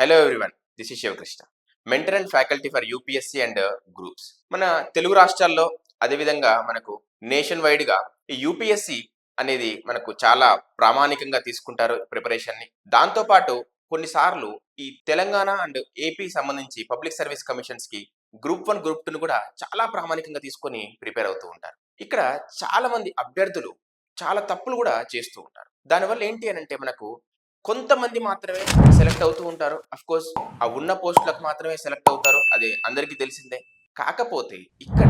Hello everyone, this is Sivakrishna, mentor and faculty for UPSC and groups. మన తెలుగు రాష్ట్రాల్లో అదేవిధంగా మనకు నేషన్ వైడ్గా ఈ యూపీఎస్సీ అనేది మనకు చాలా ప్రామాణికంగా తీసుకుంటారు ప్రిపరేషన్ని. దాంతోపాటు కొన్నిసార్లు ఈ తెలంగాణ అండ్ ఏపీ సంబంధించి పబ్లిక్ సర్వీస్ కమిషన్స్కి గ్రూప్ 1, గ్రూప్ 2 కూడా చాలా ప్రామాణికంగా తీసుకొని ప్రిపేర్ అవుతూ ఉంటారు. ఇక్కడ చాలా మంది అభ్యర్థులు చాలా తప్పులు కూడా చేస్తూ ఉంటారు. దానివల్ల ఏంటి అని అంటే మనకు కొంతమంది మాత్రమే సెలెక్ట్ అవుతూ ఉంటారు. కోర్స్ ఆ ఉన్న పోస్టులకు మాత్రమే సెలెక్ట్ అవుతారు. అది అందరికీ తెలిసిందే. కాకపోతే ఇక్కడ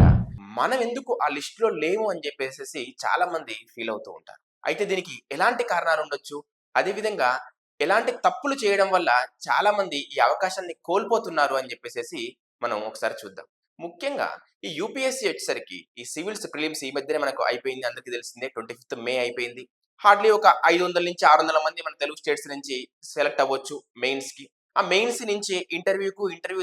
మనం ఎందుకు ఆ లిస్ట్‌లో లేము అని చెప్పేసేసి చాలా మంది ఫీల్ అవుతూ ఉంటారు. అయితే దీనికి ఎలాంటి కారణాలు ఉండొచ్చు? అదే విధంగా ఎలాంటి తప్పులు చేయడం వల్ల చాలా మంది ఈ అవకాశాన్ని కోల్పోతున్నారు అని చెప్పేసేసి మనం ఒకసారి చూద్దాం. ముఖ్యంగా ఈ యూపీఎస్సీ వచ్చేసరికి ఈ సివిల్స్ ప్రిలిమ్స్ ఈ మధ్యనే మనకు అయిపోయింది. అందరికీ తెలిసిందే. 25థ్ మే అయిపోయింది. హార్డ్‌లీ ఒక 500-600 మంది మన తెలుగు స్టేట్స్ నుంచి సెలెక్ట్ అవ్వచ్చు మెయిన్స్‌కి. ఆ మెయిన్స్ నుంచి ఇంటర్వ్యూ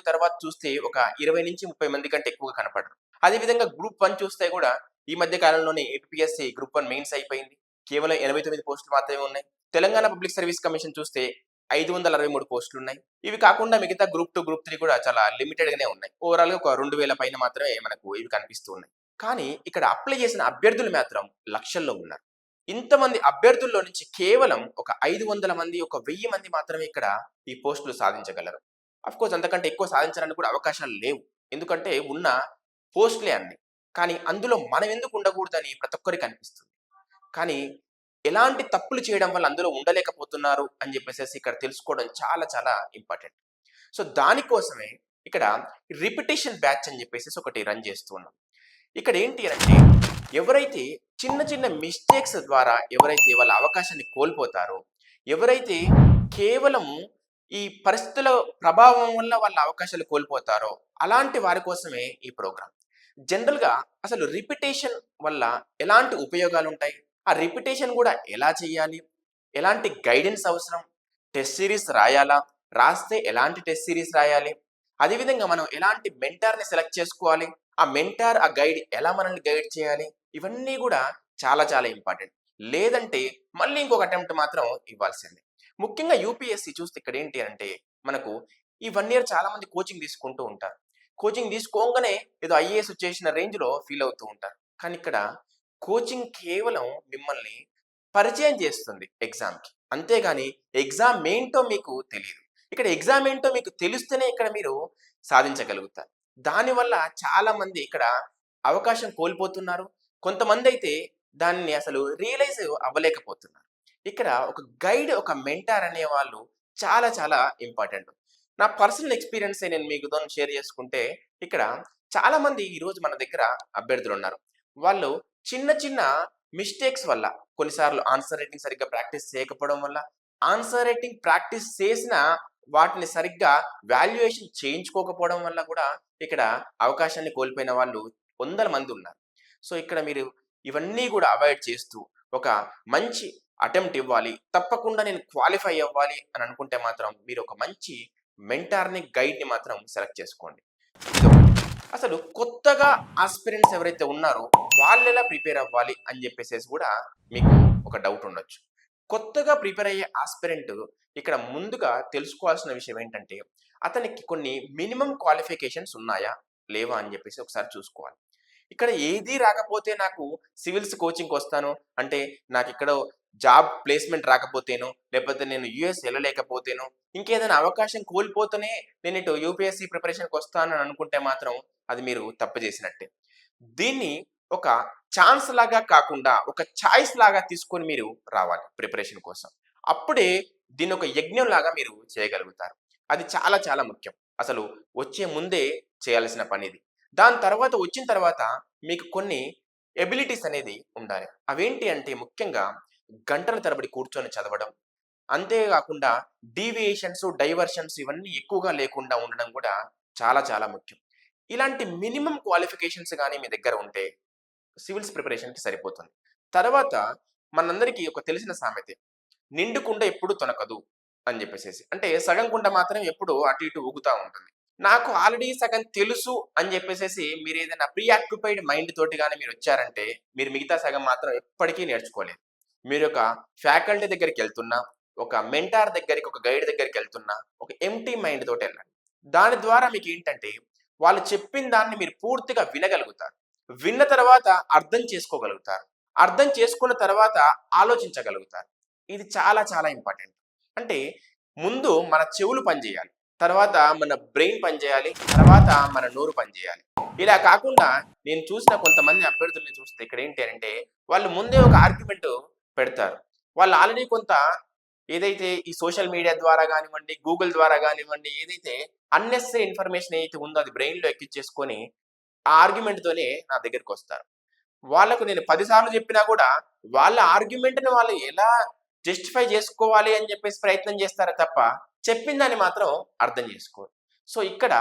తర్వాత చూస్తే ఒక 20-30 మంది కంటే ఎక్కువగా కనపడరు. అదే విధంగా గ్రూప్ 1 చూస్తే కూడా ఈ మధ్య కాలంలోనే ఏపీఎస్‌సీ గ్రూప్ 1 మెయిన్స్ అయిపోయింది. కేవలం 89 పోస్టులు మాత్రమే ఉన్నాయి. తెలంగాణ పబ్లిక్ సర్వీస్ కమిషన్ చూస్తే 563 పోస్టులున్నాయి. ఇవి కాకుండా మిగతా గ్రూప్ 2, గ్రూప్ 3 కూడా చాలా లిమిటెడ్‌గానే ఉన్నాయి. ఓవరాల్‌గా ఒక 2000 పైన మాత్రమే మనకు ఇవి కనిపిస్తూ ఉన్నాయి. కానీ ఇక్కడ అప్లై చేసిన అభ్యర్థులు మాత్రం లక్షల్లో ఉన్నారు. ఇంతమంది అభ్యర్థుల్లో నుంచి కేవలం ఒక 500 మంది, ఒక 1000 మంది మాత్రమే ఇక్కడ ఈ పోస్టులు సాధించగలరు. అఫ్‌కోర్స్ అంతకంటే ఎక్కువ సాధించడానికి కూడా అవకాశాలు లేవు. ఎందుకంటే ఉన్న పోస్టులే అన్ని. కానీ అందులో మనం ఎందుకు ఉండకూడదని ప్రతి ఒక్కరికి అనిపిస్తుంది. కానీ ఎలాంటి తప్పులు చేయడం వల్ల అందులో ఉండలేకపోతున్నారు అని చెప్పేసేసి ఇక్కడ తెలుసుకోవడం చాలా చాలా ఇంపార్టెంట్. సో దానికోసమే ఇక్కడ రిపిటీషన్ బ్యాచ్ అని చెప్పేసేసి ఒకటి రన్ చేస్తూ ఉన్నాం. ఇక్కడ ఏంటి అంటే ఎవరైతే చిన్న చిన్న మిస్టేక్స్ ద్వారా ఎవరైతే వాళ్ళ అవకాశాన్ని కోల్పోతారో, ఎవరైతే కేవలం ఈ పరిస్థితుల ప్రభావం వల్ల వాళ్ళ అవకాశాలు కోల్పోతారో అలాంటి వారి కోసమే ఈ ప్రోగ్రామ్. జనరల్‌గా అసలు రిపిటీషన్ వల్ల ఎలాంటి ఉపయోగాలుంటాయి? ఆ రిపిటీషన్ గూడా ఎలా చేయాలి? ఎలాంటి గైడెన్స్ అవసరం? టెస్ట్ సీరీస్ రాయాలా? రాస్తే ఎలాంటి టెస్ట్ సీరీస్ రాయాలి? అదేవిధంగా మనం ఎలాంటి మెంటార్‌ని సెలెక్ట్ చేసుకోవాలి? ఆ మెంటార్, ఆ గైడ్ ఎలా మనల్ని గైడ్ చేయాలి? ఇవన్నీ గూడా చాలా చాలా ఇంపార్టెంట్. లేదంటే మళ్ళీ ఇంకొక అటెంప్ట్ మాత్రం ఇవ్వాల్సిందే. ముఖ్యంగా యూపీఎస్‌సి చూస్తే ఇక్కడేంటి అంటే మనకు ఈ 1 ఇయర్ చాలా మంది కోచింగ్ తీసుకుంటూ ఉంటారు. కోచింగ్ తీసుకోంగానే ఏదో ఐఏఎస్ వచ్చేసిన రేంజ్‌లో ఫీల్ అవుతూ ఉంటారు. కానీ ఇక్కడ కోచింగ్ కేవలం మిమ్మల్ని పరిచయం చేస్తుంది ఎగ్జామ్‌కి. అంతేగాని ఎగ్జామ్ ఏంటో మీకు తెలీదు. ఇక్కడ ఎగ్జామ్ ఏంటో మీకు తెలిస్తేనే ఇక్కడ మీరు సాధించగలుగుతారు. దానివల్ల చాలామంది ఇక్కడ అవకాశం కోల్పోతున్నారు. కొంతమందైతే దాన్ని అసలు రియలైజ్ అవ్వలేకపోతున్నారు. ఇక్కడ ఒక గైడ్, ఒక మెంటార్ అనేవాళ్ళు చాలా చాలా ఇంపార్టెంట్. నా పర్సనల్ ఎక్స్‌పీరియన్సే నేను మీతోని షేర్ చేసుకుంటే, ఇక్కడ చాలామంది ఈరోజు మన దగ్గర అభ్యర్థులున్నారు. వాళ్ళు చిన్న చిన్న మిస్టేక్స్ వల్ల కొన్నిసార్లు ఆన్సర్ రైటింగ్ సరిగ్గా ప్రాక్టీస్ చేయకపోవడం వల్ల, ఆన్సర్ రైటింగ్ ప్రాక్టీస్ చేసినా వాటిని సరిగ్గా వాల్యుయేషన్ చేయించుకోకపోవడం వల్ల కూడా ఇక్కడ అవకాశాన్ని కోల్పోయిన వాళ్ళు వందల మంది ఉన్నారు. సో, ఇక్కడ మీరు ఇవన్నీ కూడా అవాయిడ్ చేస్తూ ఒక మంచి అటెంప్ట్ ఇవ్వాలి. తప్పకుండా నేను క్వాలిఫై అవ్వాలి అని అనుకుంటే మాత్రం మీరు ఒక మంచి మెంటార్‌ని, గైడ్‌ని మాత్రం సెలెక్ట్ చేసుకోండి. ఇదొకటి. అసలు కొత్తగా ఆస్పిరెంట్స్ ఎవరైతే ఉన్నారో వాళ్ళెలా ప్రిపేర్ అవ్వాలి అని చెప్పేసేసి కూడా మీకు ఒక డౌట్ ఉండొచ్చు. కొత్తగా ప్రిపేర్ అయ్యే ఆస్పిరెంట్ ఇక్కడ ముందుగా తెలుసుకోవాల్సిన విషయం ఏంటంటే, అతనికి కొన్ని మినిమమ్ క్వాలిఫికేషన్స్ ఉన్నాయా? లేవా? అని చెప్పేసి ఒకసారి చూసుకోవాలి. ఇక్కడ ఏదీ రాకపోతే నాకు సివిల్స్ కోచింగ్‌కొస్తాను అంటే నాకిక్కడ జాబ్ ప్లేస్‌మెంట్ రాకపోతేనో, లేకపోతే నేను యూఎస్ ఎళ్ళలేకపోతేనో, ఇంకేదైనా అవకాశం కోల్పోతేనే నేను ఇటు యూపీఎస్సీ ప్రిపరేషన్‌కొస్తాను అని అనుకుంటే మాత్రం అది మీరు తప్పు చేసినట్టే. దీన్ని ఒక ఛాన్స్ లాగా కాకుండా, ఒక చాయిస్ లాగా తీసుకొని మీరు రావాలి ప్రిపరేషన్ కోసం. అప్పుడే దీన్నొక యజ్ఞంలాగా మీరు చేయగలుగుతారు. అది చాలా చాలా ముఖ్యం. అసలు వచ్చే ముందే చేయాల్సిన పనిది. దాని తర్వాత వచ్చిన తర్వాత మీకు కొన్ని ఎబిలిటీస్ అనేది ఉండాలి. అవేంటి అంటే ముఖ్యంగా గంటల తరబడి కూర్చొని చదవడం. అంతే గాకుండా డీవియేషన్స్, డైవర్షన్స్ ఇవన్నీ ఎక్కువగా లేకుండా ఉండడం గూడా చాలా చాలా ముఖ్యం. ఇలాంటి మినిమమ్ క్వాలిఫికేషన్స్ గాని మీ దగ్గర ఉంటే సివిల్స్ ప్రిపరేషన్‌కి సరిపోతుంది. తర్వాత మనందరికీ ఒక తెలిసిన సామెతే. నిండు కుండ ఎప్పుడు తొనకదు అని జెప్పేసేసి. అంటే సగం కుండ మాత్రం ఎప్పుడూ అటు ఇటు ఊగుతా ఉంటుంది. నాకు ఆల్రెడీ సగం తెలుసు అని జెప్పేసేసి మీరేదైనా ప్రీ ఆక్యుపైడ్ మైండ్ తోటి గాని మీరొచ్చారంటే, మీరు మిగతా సగం మాత్రం ఎప్పటికీ నేర్చుకోలేరు. మీరొక ఫ్యాకల్టీ దగ్గరికెళ్తున్నా, ఒక మెంటార్ దగ్గరికి, ఒక గైడ్ దగ్గరికి వెళ్తున్నా ఒక ఎంప్టీ మైండ్ తోటి వెళ్ళండి. దాని ద్వారా మీకు ఏంటంటే వాళ్ళు చెప్పిన దాన్ని మీరు పూర్తిగా వినగలుగుతారు. విన్న తర్వాత అర్థం చేసుకోగలుగుతారు. అర్థం చేసుకున్న తర్వాత ఆలోచించగలుగుతారు. ఇది చాలా చాలా ఇంపార్టెంట్. అంటే ముందు మన చెవులు పనిచేయాలి. తర్వాత మన బ్రెయిన్ పనిచేయాలి. తర్వాత మన నోరు పనిచేయాలి. ఇలా కాకుండా నేను చూసిన కొంతమంది అభ్యర్థుల్ని చూస్తే ఇక్కడ ఏంటి అంటే వాళ్ళు ముందే ఒక ఆర్గ్యుమెంట్ పెడతారు. వాళ్ళు ఆల్రెడీ కొంత ఏదైతే ఈ సోషల్ మీడియా ద్వారా గానివ్వండి, గూగుల్ ద్వారా గానివ్వండి, ఏదైతే అన్నెసెసరీ ఇన్ఫర్మేషన్ ఏదైతే ఉందో అది బ్రెయిన్‌లో ఎక్కించేసుకొని ఆ ఆర్గ్యుమెంట్‌తోనే నా దగ్గరికొస్తారు. వాళ్ళకు నేను 10 సార్లు చెప్పినా కూడా వాళ్ళ ఆర్గ్యుమెంట్‌ని వాళ్ళు ఎలా జస్టిఫై చేసుకోవాలి అని చెప్పేసి ప్రయత్నం చేస్తారే తప్ప, చెప్పిన దాన్ని మాత్రం అర్థం చేసుకోరు. సో, ఇక్కడ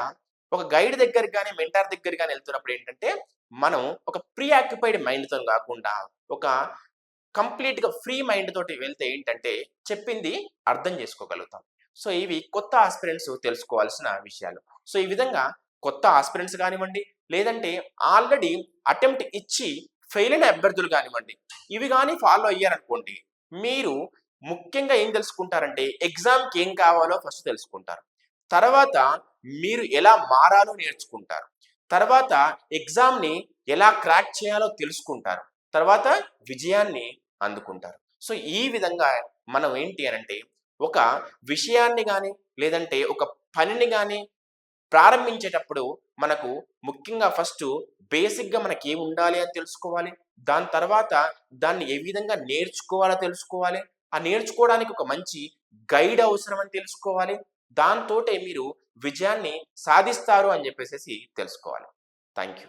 ఒక గైడ్ దగ్గరికి గాని, మెంటార్ దగ్గరికి గాని ఎళ్తున్నప్పుడు ఏంటంటే, మనం ఒక ప్రీ ఆక్యుపైడ్ మైండ్‌తోని గాకుండా, ఒక కంప్లీట్‌గా ఫ్రీ మైండ్ తోటి వెళ్తే ఏంటంటే, చెప్పింది అర్థం చేసుకోగలుగుతాం. సో, ఇవి కొత్త ఆస్పిరెంట్స్ తెలుసుకోవాల్సిన విషయాలు. సో, ఈ విధంగా కొత్త ఆస్పిరెంట్స్ గానివ్వండి, లేదంటే ఆల్రెడీ అటెంప్ట్ ఇచ్చి ఫెయిల్ అయిన అభ్యర్థులు గానివ్వండి, ఇవి గాని ఫాలో అయ్యారనుకోండి, మీరు ముఖ్యంగా ఏం తెలుసుకుంటారంటే, ఎగ్జామ్‌కి ఏం కావాలో ఫస్ట్ తెలుసుకుంటారు. తర్వాత మీరు ఎలా మారాలో నేర్చుకుంటారు. తర్వాత ఎగ్జామ్‌ని ఎలా క్రాక్ చేయాలో తెలుసుకుంటారు. తర్వాత విజయాన్ని అందుకుంటారు. సో, ఈ విధంగా మనం ఏంటి అనంటే, ఒక విషయాన్ని గాని, లేదంటే ఒక పనిని గాని ప్రారంభించేటప్పుడు మనకు ముఖ్యంగా ఫస్టు బేసిక్‌గా మనకేముండాలి అని తెలుసుకోవాలి. దాని తర్వాత దాన్ని ఏ విధంగా నేర్చుకోవాలో తెలుసుకోవాలి. ఆ నేర్చుకోవడానికి ఒక మంచి గైడ్ అవసరం అని తెలుసుకోవాలి. దాంతోటే మీరు విజయాన్ని సాధిస్తారు అని జెప్పేసేసి తెలుసుకోవాలి. Thank you.